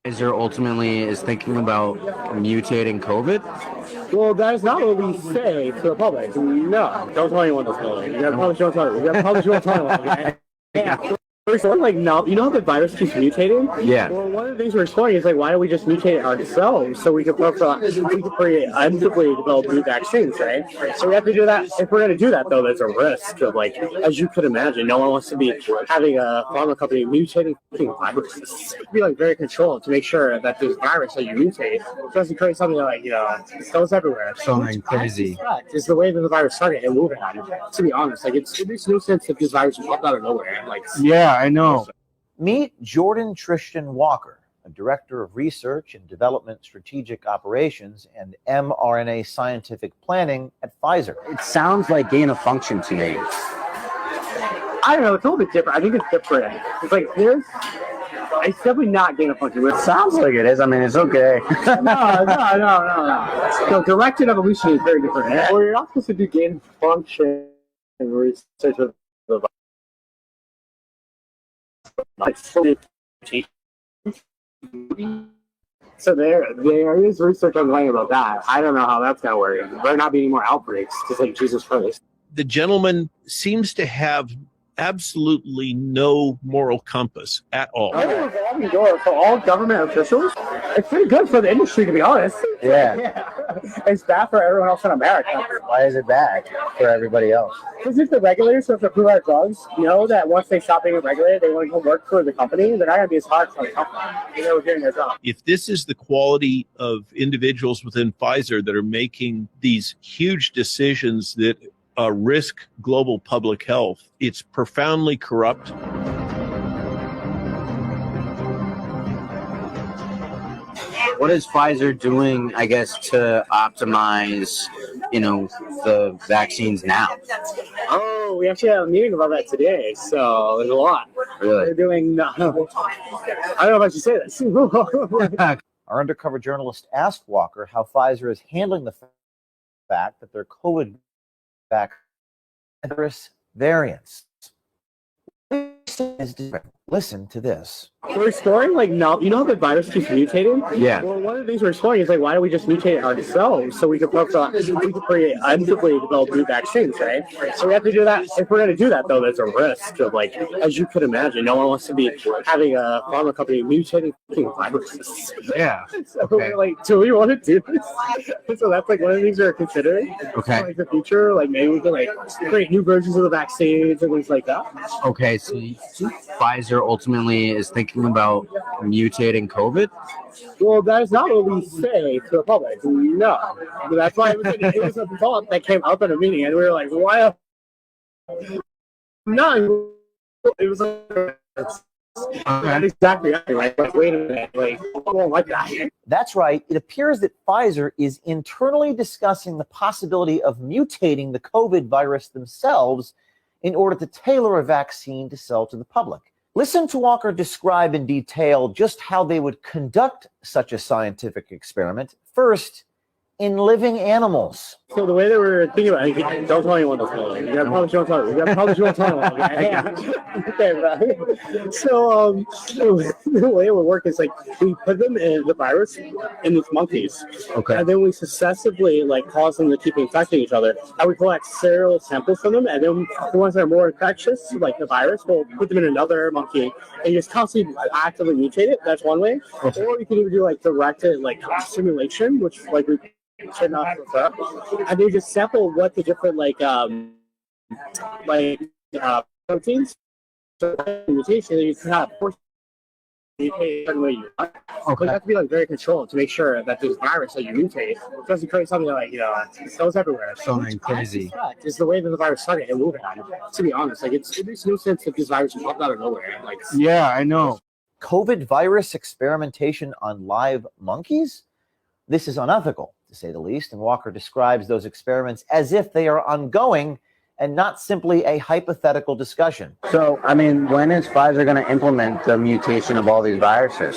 Pfizer ultimately is thinking about mutating COVID. Well, that is not what we say to the public. No, don't tell anyone this building. You probably don't tell anyone. You probably don't tell anyone. Okay? Yeah. We're exploring, like, now, you know how the virus keeps mutating? Yeah. Well, one of the things we're exploring is, like, why don't we just mutate it ourselves so we can create undeveloped develop new vaccines, right? So we have to do that. If we're going to do that, though, there's a risk of, like, as you could imagine, no one wants to be having a pharma company mutating viruses. Be, like, very controlled to make sure that this virus that you mutate doesn't create something that, like, it goes everywhere. Something crazy. It's the way that the virus started and moving on. To be honest, like, it makes no sense if this virus popped out of nowhere. Like, Yeah, I know. Meet Jordan Tristan Walker, a director of research and development strategic operations and mRNA scientific planning at Pfizer. It sounds like gain of function to me. I don't know. It's a little bit different. I think it's different. It's like this. It's definitely not gain of function. It Sounds like it is. I mean, it's okay. no. So directed evolution is very different. Well, you're not supposed to do gain of function research with the so there is research online about that. I don't know how that's gonna work. There not be any more outbreaks, just like Jesus Christ. The gentleman seems to have absolutely no moral compass at all. I think a revolving door for all government officials. It's pretty good for the industry, to be honest. Yeah. It's bad for everyone else in America. Why is it bad for everybody else? Because if the regulators who have to approve our drugs know that once they stop being regulated, they want to go work for the company, they're not going to be as hard for the company. They're doing their job. If this is the quality of individuals within Pfizer that are making these huge decisions that risk global public health, it's profoundly corrupt. What is Pfizer doing, I guess, to optimize, the vaccines now? Oh, we actually have a meeting about that today, so there's a lot. Really? We're doing, I don't know if I should say this. Our undercover journalist asked Walker how Pfizer is handling the fact that their COVID virus variants. Listen to this. We're exploring, like, now, you know how the virus keeps mutating? Yeah. Well, one of the things we're exploring is, like, why don't we just mutate it ourselves so we can create undeveloped develop new vaccines, right? So we have to do that. If we're going to do that, though, there's a risk of, like, as you could imagine, no one wants to be having a pharma company mutating viruses. Yeah. So we're like, do we want to do this? So that's, like, one of the things we're considering. Okay. For, like, the future, like, maybe we can, like, create new versions of the vaccines and things like that. Okay, so Pfizer ultimately is thinking about mutating COVID? Well, that is not what we say to the public. No. That's why it was a thought that came up in a meeting, and we were like, why? No. It was like, not exactly right. Like, wait a minute. Like, I don't like that. That's right. It appears that Pfizer is internally discussing the possibility of mutating the COVID virus themselves in order to tailor a vaccine to sell to the public. Listen to Walker describe in detail just how they would conduct such a scientific experiment, first in living animals. So the way that we're thinking about it, don't tell anyone this building. You probably don't tell anyone. You probably don't tell anyone. Okay, right. So the way it would work is, like, we put them in the virus in these monkeys. Okay. And then we successively, like, cause them to keep infecting each other. And we collect serial samples from them, and then the ones that are more infectious, like the virus, we'll put them in another monkey and just constantly actively mutate it. That's one way. Okay. Or we can even do, like, directed, like, simulation, which, like, we should not prefer. And they just sample what the different proteins. So mutation, you can have mutate the way you want. Okay. But you have to be, like, very controlled to make sure that this virus that you mutate doesn't create something that, like, it goes everywhere. Something crazy. It's the way that the virus started and moving on. To be honest, like, it makes no sense if this virus popped out of nowhere. Like, Yeah, I know. COVID virus experimentation on live monkeys? This is unethical, to say the least, and Walker describes those experiments as if they are ongoing and not simply a hypothetical discussion. So, I mean, when is Pfizer going to implement the mutation of all these viruses?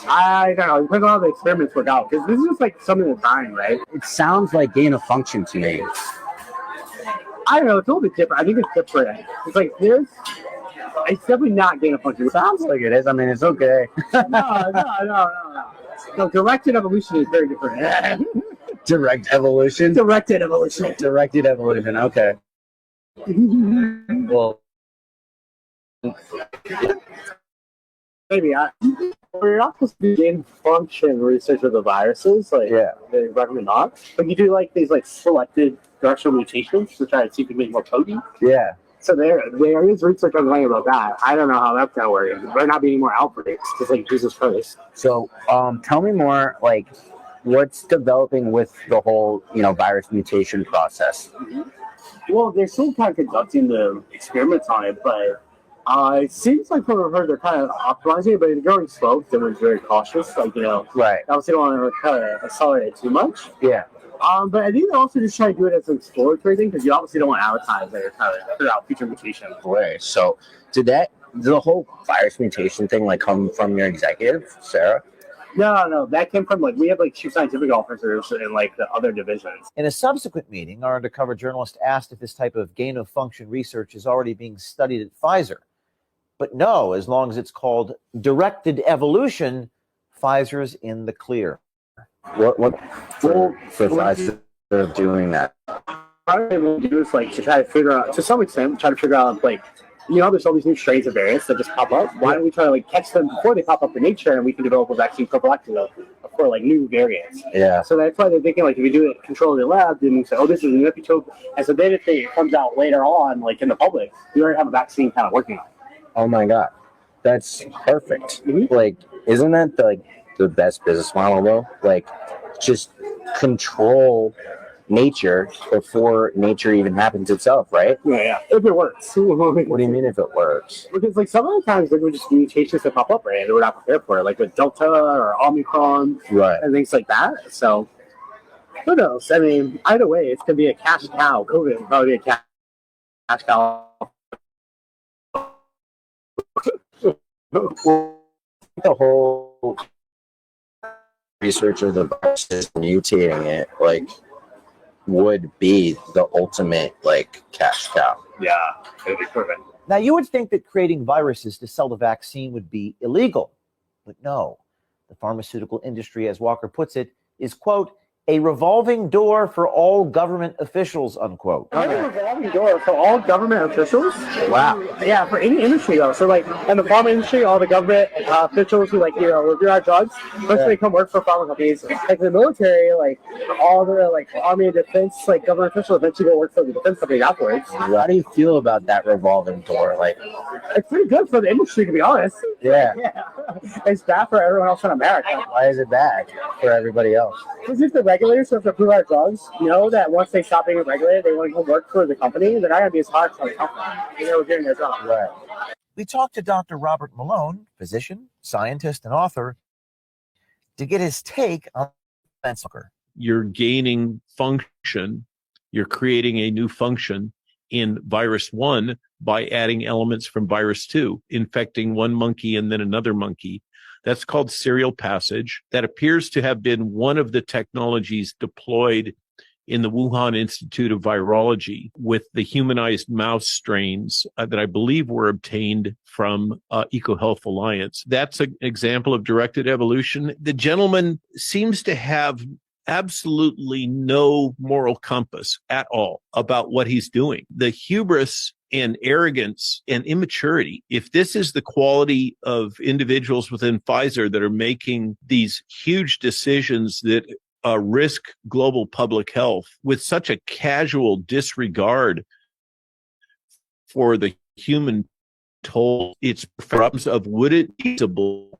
I don't know. Depends on how the experiments work out. Because this is just, like, something that's dying, right? It sounds like gain of function to me. I don't know. It's a little bit different. I think it's different. It's like this. It's definitely not gain of function. Sounds like it is. I mean, it's okay. No, directed evolution is very different. Direct evolution. Directed evolution. Directed evolution. Okay. Well, Maybe we're not supposed to do gain function research of the viruses, like yeah. they recommend not. But you do like these like selected directional mutations to try to see if you can make more potent. Yeah. So there is research ongoing about that. I don't know how that's gonna work. There not being more outbreaks because like Jesus Christ. So, tell me more. Like, what's developing with the whole, virus mutation process? Well, they're still kind of conducting the experiments on it, but it seems like from what I've heard, they're kind of optimizing it, but it's growing slow. They were very cautious, Right. Obviously, don't want to kind of accelerate it too much. Yeah. But I think they also just try to do it as an exploratory thing because you obviously don't want to advertise that you're trying to figure out future mutations. Right. So, did the whole virus mutation thing come from your executive, Sarah? No, that came from we have chief scientific officers in the other divisions. In a subsequent meeting, our undercover journalist asked if this type of gain-of-function research is already being studied at Pfizer. But no, as long as it's called directed evolution, Pfizer's in the clear. What for Pfizer doing that? What they will do is to try to figure out, to some extent, there's all these new strains of variants that just pop up. Why don't we try to catch them before they pop up in nature, and we can develop a vaccine prophylactic for new variants. Yeah. So that's why they're thinking if you do it controlled in the lab, then you say, this is a new epitope. And so then if it comes out later on, in the public, you already have a vaccine kind of working on it. Oh my God, that's perfect. Mm-hmm. Isn't that the best business model though? Just control nature before nature even happens itself, right? Yeah. If it works. What do you mean if it works? Because some of the times there were just mutations that pop up, right? And we're not prepared for it, with Delta or Omicron, right, and things like that. So who knows? I mean, either way, it's gonna be a cash cow. COVID will probably be a cash cow. The whole research of the virus mutating it would be the ultimate cash cow. Yeah, it'd be perfect. Now, you would think that creating viruses to sell the vaccine would be illegal. But no, the pharmaceutical industry, as Walker puts it, is, quote, a revolving door for all government officials, unquote. A revolving door for all government officials? Wow. Yeah, for any industry, though. So, in the pharma industry, all the government officials who, review our drugs, they come work for pharma companies. The military, all the, Army and Defense, government officials eventually go work for the defense companies afterwards. How do you feel about that revolving door? It's pretty good for the industry, to be honest. Yeah. It's bad for everyone else in America. Why is it bad for everybody else? Because if the regulators who have to approve our drugs know that once they stop being regulated, they want to go work for the company, they're not going to be as hard for the company. They're doing their job. Right. We talked to Dr. Robert Malone, physician, scientist, and author, to get his take on Walker. You're gaining function. You're creating a new function in virus 1 by adding elements from virus 2, infecting one monkey and then another monkey. That's called serial passage. That appears to have been one of the technologies deployed in the Wuhan Institute of Virology with the humanized mouse strains that I believe were obtained from EcoHealth Alliance. That's an example of directed evolution. The gentleman seems to have absolutely no moral compass at all about what he's doing. The hubris and arrogance and immaturity. If this is the quality of individuals within Pfizer that are making these huge decisions that risk global public health with such a casual disregard for the human toll, it's problems of would it be feasible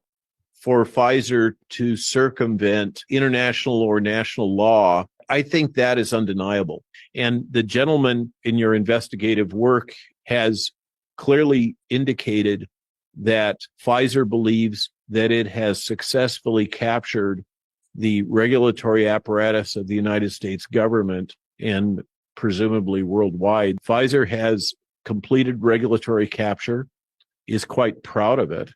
for Pfizer to circumvent international or national law. I think that is undeniable. And the gentleman in your investigative work has clearly indicated that Pfizer believes that it has successfully captured the regulatory apparatus of the United States government and presumably worldwide. Pfizer has completed regulatory capture, is quite proud of it.